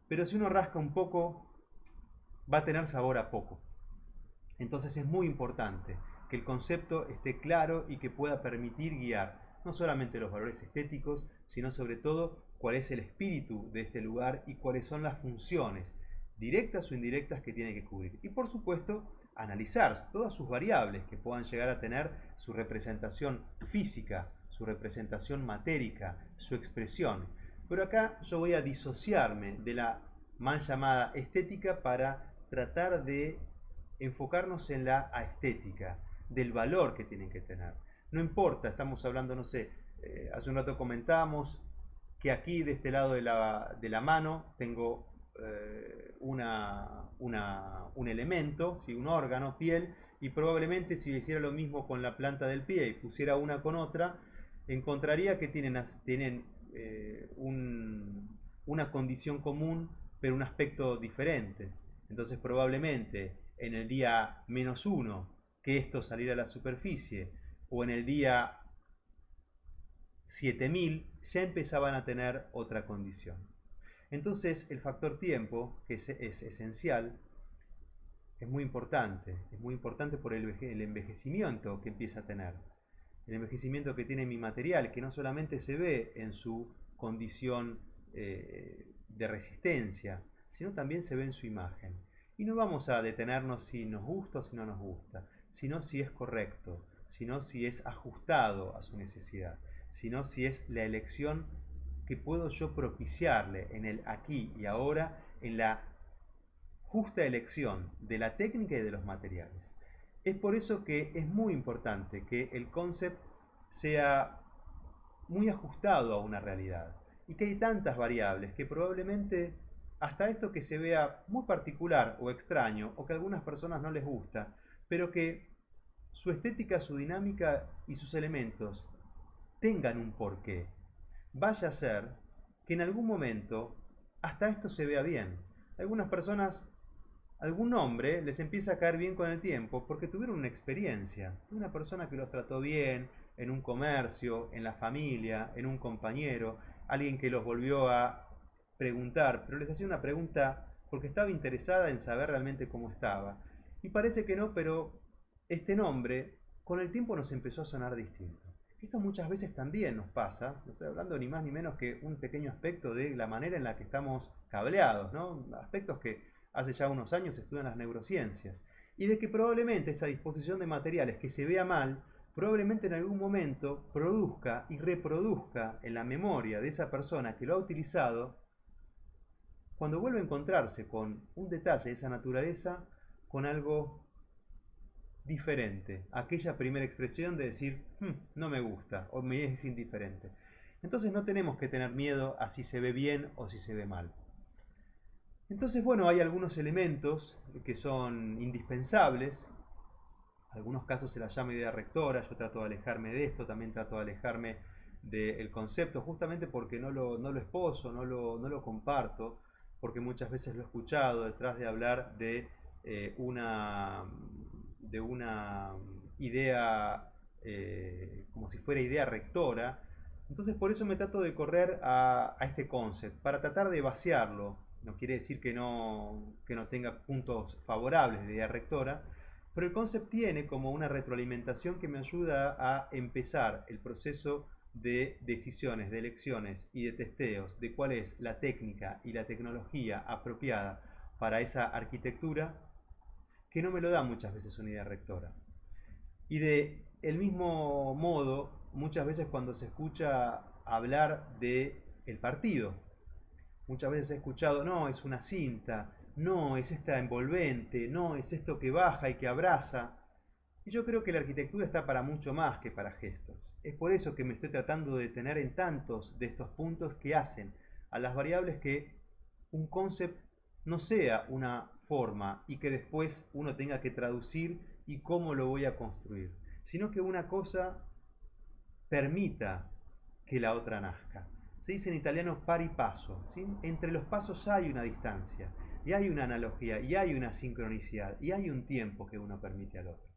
pero si uno rasca un poco, va a tener sabor a poco. Entonces es muy importante que el concepto esté claro y que pueda permitir guiar no solamente los valores estéticos, sino sobre todo cuál es el espíritu de este lugar y cuáles son las funciones directas o indirectas que tiene que cubrir. Y por supuesto, analizar todas sus variables que puedan llegar a tener su representación física, su representación matérica, su expresión. Pero acá yo voy a disociarme de la mal llamada estética para tratar de enfocarnos en la aestética, del valor que tienen que tener. No importa, estamos hablando, no sé, hace un rato comentábamos que aquí de este lado de la mano tengo un elemento, ¿sí? Un órgano, piel, y probablemente si hiciera lo mismo con la planta del pie y pusiera una con otra, encontraría que tienen una condición común, pero un aspecto diferente. Entonces probablemente en el día -1 que esto saliera a la superficie, o en el día 7000, ya empezaban a tener otra condición. Entonces el factor tiempo, que es esencial, es muy importante por el envejecimiento que empieza a tener. El envejecimiento que tiene mi material, que no solamente se ve en su condición de resistencia, sino también se ve en su imagen. Y no vamos a detenernos si nos gusta o si no nos gusta, sino si es correcto, sino si es ajustado a su necesidad, sino si es la elección que puedo yo propiciarle en el aquí y ahora, en la justa elección de la técnica y de los materiales. Es por eso que es muy importante que el concept sea muy ajustado a una realidad y que hay tantas variables que probablemente hasta esto que se vea muy particular o extraño o que a algunas personas no les gusta, pero que su estética, su dinámica y sus elementos tengan un porqué. Vaya a ser que en algún momento hasta esto se vea bien. Algunas personas, algún nombre les empieza a caer bien con el tiempo porque tuvieron una experiencia, una persona que los trató bien en un comercio, en la familia, en un compañero, alguien que los volvió a preguntar, pero les hacía una pregunta porque estaba interesada en saber realmente cómo estaba. Y parece que no, pero este nombre con el tiempo nos empezó a sonar distinto. Esto muchas veces también nos pasa, no estoy hablando ni más ni menos que un pequeño aspecto de la manera en la que estamos cableados, ¿no? Aspectos que hace ya unos años se estudian las neurociencias, y de que probablemente esa disposición de materiales que se vea mal, probablemente en algún momento produzca y reproduzca en la memoria de esa persona que lo ha utilizado, cuando vuelve a encontrarse con un detalle de esa naturaleza, con algo diferente, aquella primera expresión de decir, no me gusta o me es indiferente. Entonces no tenemos que tener miedo a si se ve bien o si se ve mal. Entonces, bueno, hay algunos elementos que son indispensables. En algunos casos se la llama idea rectora, yo trato de alejarme de esto, también trato de alejarme del concepto, justamente porque no lo esposo, no lo comparto, porque muchas veces lo he escuchado detrás de hablar de una idea como si fuera idea rectora. Entonces por eso me trato de correr a este concept, para tratar de vaciarlo. No quiere decir que no tenga puntos favorables de idea rectora, pero el concept tiene como una retroalimentación que me ayuda a empezar el proceso de decisiones, de elecciones y de testeos de cuál es la técnica y la tecnología apropiada para esa arquitectura, que no me lo da muchas veces una idea rectora. Y de el mismo modo, muchas veces cuando se escucha hablar de el partido, muchas veces he escuchado, no, es una cinta, no, es esta envolvente, no, es esto que baja y que abraza. Y yo creo que la arquitectura está para mucho más que para gestos. Es por eso que me estoy tratando de detener en tantos de estos puntos que hacen a las variables que un concept no sea una forma y que después uno tenga que traducir y cómo lo voy a construir, sino que una cosa permita que la otra nazca. Se dice en italiano pari paso, ¿sí? Entre los pasos hay una distancia, y hay una analogía, y hay una sincronicidad, y hay un tiempo que uno permite al otro.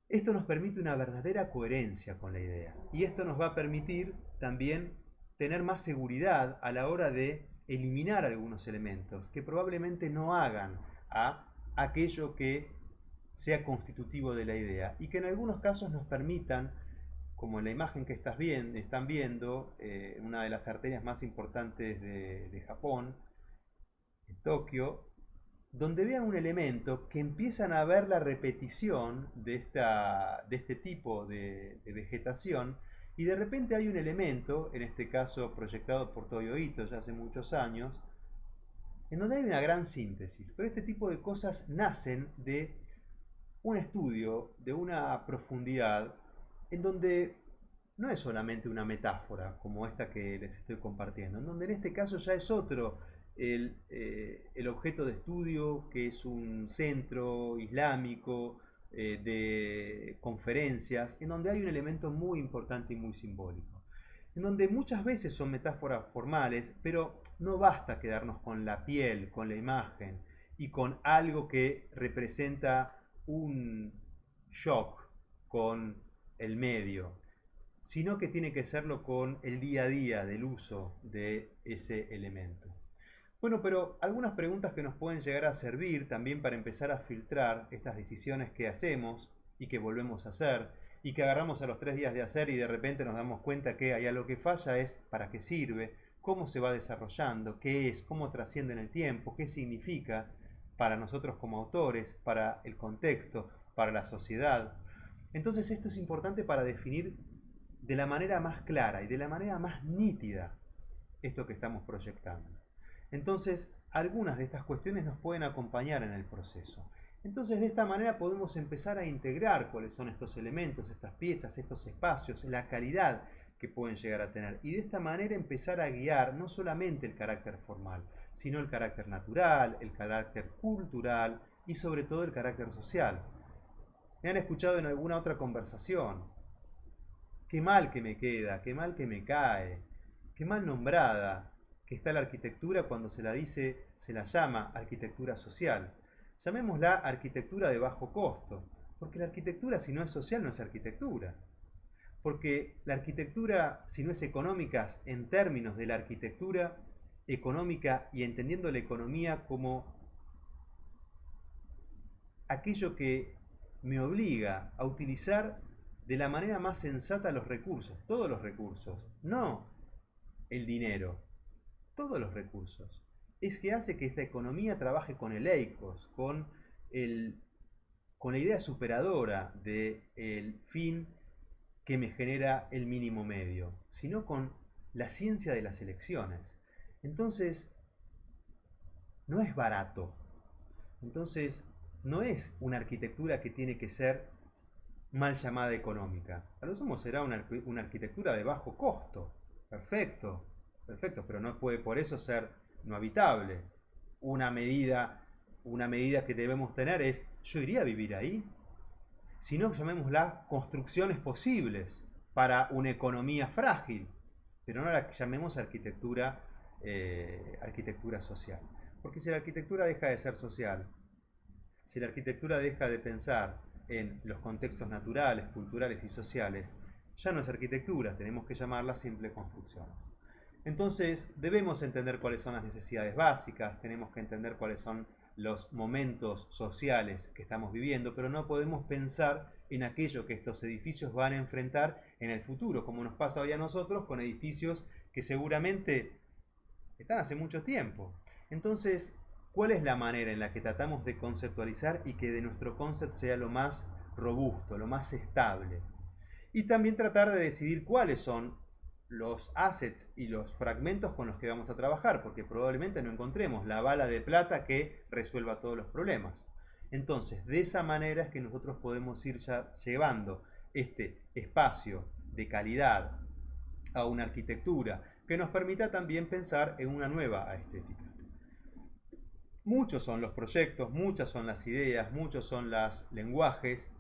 Esto nos permite una verdadera coherencia con la idea, y esto nos va a permitir también tener más seguridad a la hora de eliminar algunos elementos que probablemente no hagan a aquello que sea constitutivo de la idea, y que en algunos casos nos permitan, como en la imagen que están viendo, una de las arterias más importantes de Japón, en Tokio, donde vean un elemento que empiezan a ver la repetición de este tipo de vegetación, y de repente hay un elemento, en este caso proyectado por Toyo Ito ya hace muchos años, en donde hay una gran síntesis. Pero este tipo de cosas nacen de un estudio, de una profundidad, en donde no es solamente una metáfora como esta que les estoy compartiendo, en donde en este caso ya es otro el objeto de estudio, que es un centro islámico de conferencias, en donde hay un elemento muy importante y muy simbólico, en donde muchas veces son metáforas formales, pero no basta quedarnos con la piel, con la imagen y con algo que representa un shock con el medio, sino que tiene que serlo con el día a día del uso de ese elemento. Bueno, pero algunas preguntas que nos pueden llegar a servir también para empezar a filtrar estas decisiones que hacemos y que volvemos a hacer, y que agarramos a los 3 días de hacer y de repente nos damos cuenta que hay algo que falla, es para qué sirve, cómo se va desarrollando, qué es, cómo trasciende en el tiempo, qué significa para nosotros como autores, para el contexto, para la sociedad. Entonces esto es importante para definir de la manera más clara y de la manera más nítida esto que estamos proyectando. Entonces, algunas de estas cuestiones nos pueden acompañar en el proceso. Entonces, de esta manera podemos empezar a integrar cuáles son estos elementos, estas piezas, estos espacios, la calidad que pueden llegar a tener. Y de esta manera empezar a guiar no solamente el carácter formal, sino el carácter natural, el carácter cultural y sobre todo el carácter social. Me han escuchado en alguna otra conversación. Qué mal que me queda, qué mal que me cae, qué mal nombrada que está la arquitectura cuando se la dice, se la llama arquitectura social. Llamémosla arquitectura de bajo costo, porque la arquitectura si no es social no es arquitectura. Porque la arquitectura, si no es económica, en términos de la arquitectura económica y entendiendo la economía como aquello que me obliga a utilizar de la manera más sensata los recursos, todos los recursos, no el dinero, todos los recursos. Es que hace que esta economía trabaje con el EICOS, con la idea superadora del fin que me genera el mínimo medio, sino con la ciencia de las elecciones. Entonces, no es barato. Entonces, no es una arquitectura que tiene que ser mal llamada económica. A lo sumo será una arquitectura de bajo costo. Perfecto, perfecto, pero no puede por eso ser no habitable. Una medida que debemos tener es, ¿yo iría a vivir ahí? Si no, llamémosla construcciones posibles para una economía frágil, pero no la llamemos arquitectura social. Porque si la arquitectura deja de ser social, si la arquitectura deja de pensar en los contextos naturales, culturales y sociales, ya no es arquitectura, tenemos que llamarla simple construcción. Entonces debemos entender cuáles son las necesidades básicas, tenemos que entender cuáles son los momentos sociales que estamos viviendo, pero no podemos pensar en aquello que estos edificios van a enfrentar en el futuro, como nos pasa hoy a nosotros con edificios que seguramente están hace mucho tiempo. Entonces, ¿cuál es la manera en la que tratamos de conceptualizar y que de nuestro concept sea lo más robusto, lo más estable? Y también tratar de decidir cuáles son los assets y los fragmentos con los que vamos a trabajar, porque probablemente no encontremos la bala de plata que resuelva todos los problemas. Entonces, de esa manera es que nosotros podemos ir ya llevando este espacio de calidad a una arquitectura que nos permita también pensar en una nueva estética. Muchos son los proyectos, muchas son las ideas, muchos son los lenguajes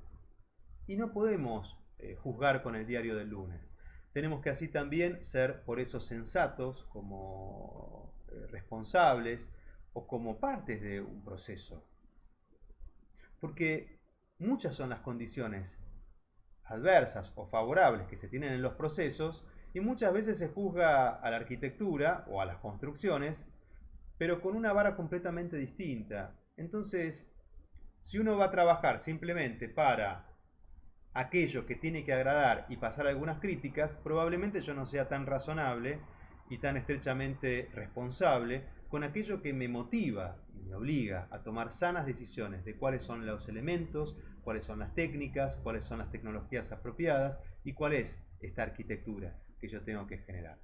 y no podemos juzgar con el diario del lunes. Tenemos que así también ser por eso sensatos, como responsables o como partes de un proceso. Porque muchas son las condiciones adversas o favorables que se tienen en los procesos y muchas veces se juzga a la arquitectura o a las construcciones, pero con una vara completamente distinta. Entonces, si uno va a trabajar simplemente para aquello que tiene que agradar y pasar algunas críticas, probablemente yo no sea tan razonable y tan estrechamente responsable con aquello que me motiva y me obliga a tomar sanas decisiones de cuáles son los elementos, cuáles son las técnicas, cuáles son las tecnologías apropiadas y cuál es esta arquitectura que yo tengo que generar.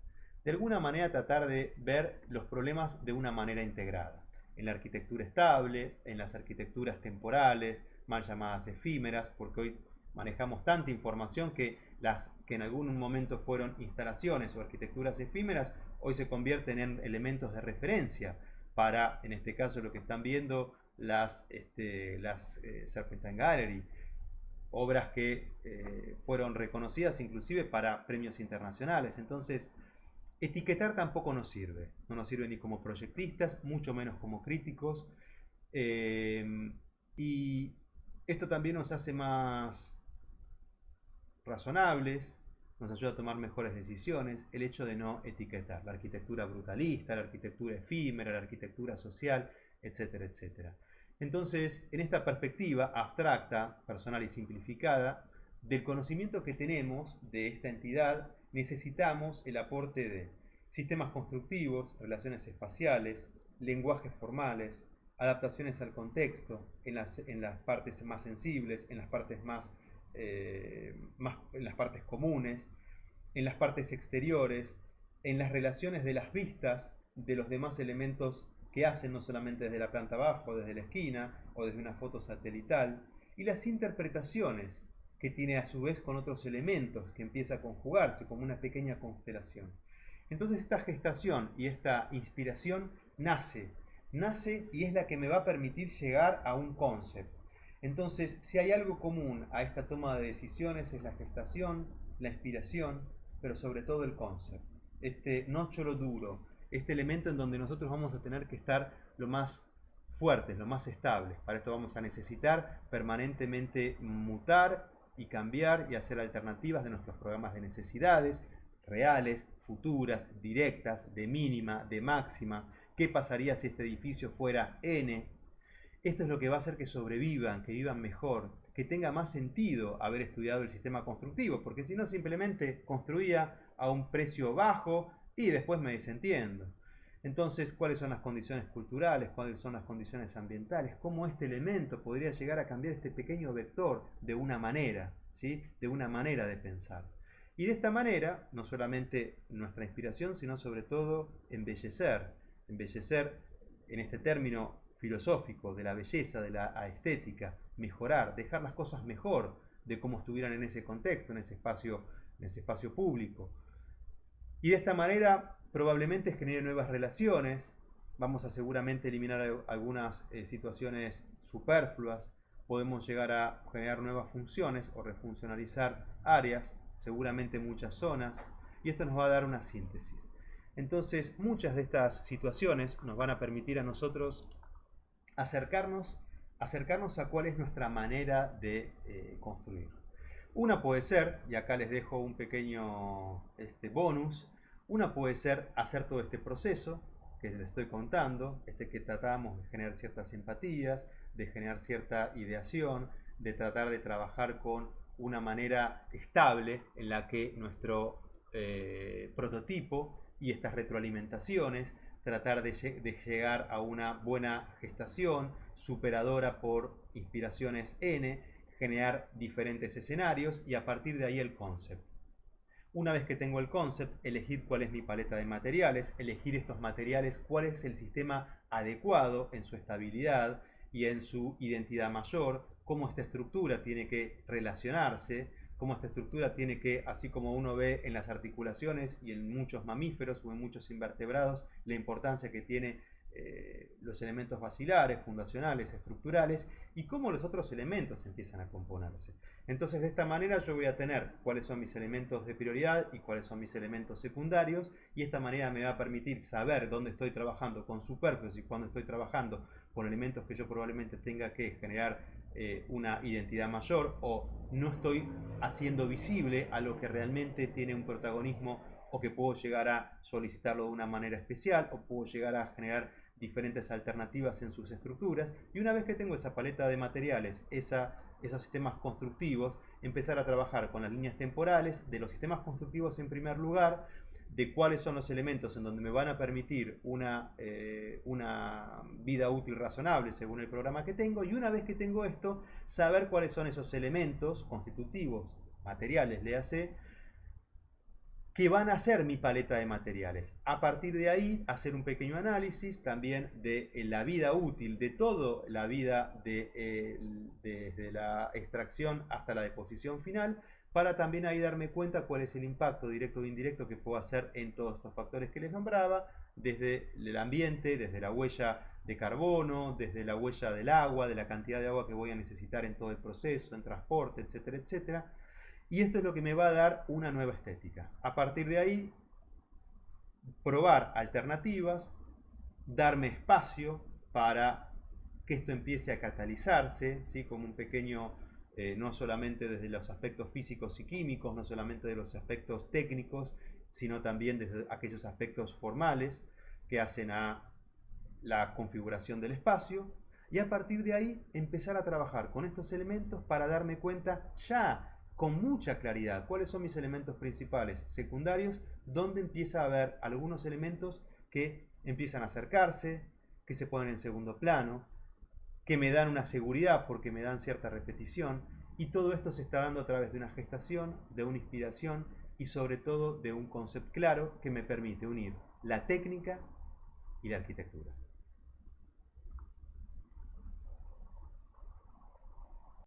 De alguna manera tratar de ver los problemas de una manera integrada. En la arquitectura estable, en las arquitecturas temporales, mal llamadas efímeras, porque hoy manejamos tanta información que las que en algún momento fueron instalaciones o arquitecturas efímeras, hoy se convierten en elementos de referencia para, en este caso, lo que están viendo las Serpentine Gallery, obras que fueron reconocidas inclusive para premios internacionales. Entonces, etiquetar tampoco nos sirve. No nos sirve ni como proyectistas, mucho menos como críticos. Y esto también nos hace más razonables, nos ayuda a tomar mejores decisiones, el hecho de no etiquetar la arquitectura brutalista, la arquitectura efímera, la arquitectura social, etcétera, etcétera. Entonces, en esta perspectiva abstracta, personal y simplificada, Del conocimiento que tenemos de esta entidad, necesitamos el aporte de sistemas constructivos, relaciones espaciales, lenguajes formales, adaptaciones al contexto, en las partes más sensibles, en las partes en las partes comunes, en las partes exteriores, en las relaciones de las vistas de los demás elementos que hacen, no solamente desde la planta abajo, desde la esquina o desde una foto satelital, y las interpretaciones que tiene a su vez con otros elementos, que empieza a conjugarse como una pequeña constelación. Entonces esta gestación y esta inspiración nace y es la que me va a permitir llegar a un concepto. Entonces, si hay algo común a esta toma de decisiones es la gestación, la inspiración, pero sobre todo el concepto. Este no choro duro, este elemento en donde nosotros vamos a tener que estar lo más fuertes, lo más estables. Para esto vamos a necesitar permanentemente mutar y cambiar y hacer alternativas de nuestros programas de necesidades reales, futuras, directas, de mínima, de máxima. ¿Qué pasaría si este edificio fuera N? Esto es lo que va a hacer que sobrevivan, que vivan mejor, que tenga más sentido haber estudiado el sistema constructivo, porque si no simplemente construía a un precio bajo y después me desentiendo. Entonces, ¿cuáles son las condiciones culturales? ¿Cuáles son las condiciones ambientales? ¿Cómo este elemento podría llegar a cambiar este pequeño vector de una manera, ¿sí? De una manera de pensar? Y de esta manera, no solamente nuestra inspiración, sino sobre todo embellecer. Embellecer en este término filosófico de la belleza, de la estética, mejorar, dejar las cosas mejor de cómo estuvieran en ese contexto, en ese espacio público. Y de esta manera probablemente genere nuevas relaciones, vamos a seguramente eliminar algunas situaciones superfluas, podemos llegar a generar nuevas funciones o refuncionalizar áreas, seguramente muchas zonas, y esto nos va a dar una síntesis. Entonces, muchas de estas situaciones nos van a permitir a nosotros acercarnos a cuál es nuestra manera de construir. Una puede ser, y acá les dejo un pequeño bonus, una puede ser hacer todo este proceso que les estoy contando, que tratamos de generar ciertas empatías, de generar cierta ideación, de tratar de trabajar con una manera estable en la que nuestro prototipo y estas retroalimentaciones, tratar de llegar a una buena gestación superadora por inspiraciones N, generar diferentes escenarios y a partir de ahí el concept. Una vez que tengo el concept, elegir cuál es mi paleta de materiales, elegir estos materiales, cuál es el sistema adecuado en su estabilidad y en su identidad mayor, cómo esta estructura tiene que relacionarse, cómo esta estructura tiene que, así como uno ve en las articulaciones y en muchos mamíferos o en muchos invertebrados, la importancia que tiene los elementos basilares, fundacionales, estructurales y cómo los otros elementos empiezan a componerse. Entonces de esta manera yo voy a tener cuáles son mis elementos de prioridad y cuáles son mis elementos secundarios y esta manera me va a permitir saber dónde estoy trabajando con superfluos y cuándo estoy trabajando con elementos que yo probablemente tenga que generar una identidad mayor o no estoy haciendo visible a lo que realmente tiene un protagonismo o que puedo llegar a solicitarlo de una manera especial o puedo llegar a generar diferentes alternativas en sus estructuras y una vez que tengo esa paleta de materiales, esos sistemas constructivos, empezar a trabajar con las líneas temporales de los sistemas constructivos en primer lugar, de cuáles son los elementos en donde me van a permitir una vida útil razonable según el programa que tengo y una vez que tengo esto, saber cuáles son esos elementos constitutivos, materiales, léase, que van a ser mi paleta de materiales. A partir de ahí, hacer un pequeño análisis también de la vida útil, de toda la vida desde la extracción hasta la deposición final, para también ahí darme cuenta cuál es el impacto directo o indirecto que puedo hacer en todos estos factores que les nombraba, desde el ambiente, desde la huella de carbono, desde la huella del agua, de la cantidad de agua que voy a necesitar en todo el proceso, en transporte, etcétera, etcétera. Y esto es lo que me va a dar una nueva estética. A partir de ahí, probar alternativas, darme espacio para que esto empiece a catalizarse, ¿sí? Como un pequeño, no solamente desde los aspectos físicos y químicos, no solamente de los aspectos técnicos, sino también desde aquellos aspectos formales que hacen a la configuración del espacio. Y a partir de ahí, empezar a trabajar con estos elementos para darme cuenta ya con mucha claridad cuáles son mis elementos principales, secundarios, donde empieza a haber algunos elementos que empiezan a acercarse, que se ponen en segundo plano, que me dan una seguridad porque me dan cierta repetición, y todo esto se está dando a través de una gestación, de una inspiración y sobre todo de un concepto claro que me permite unir la técnica y la arquitectura.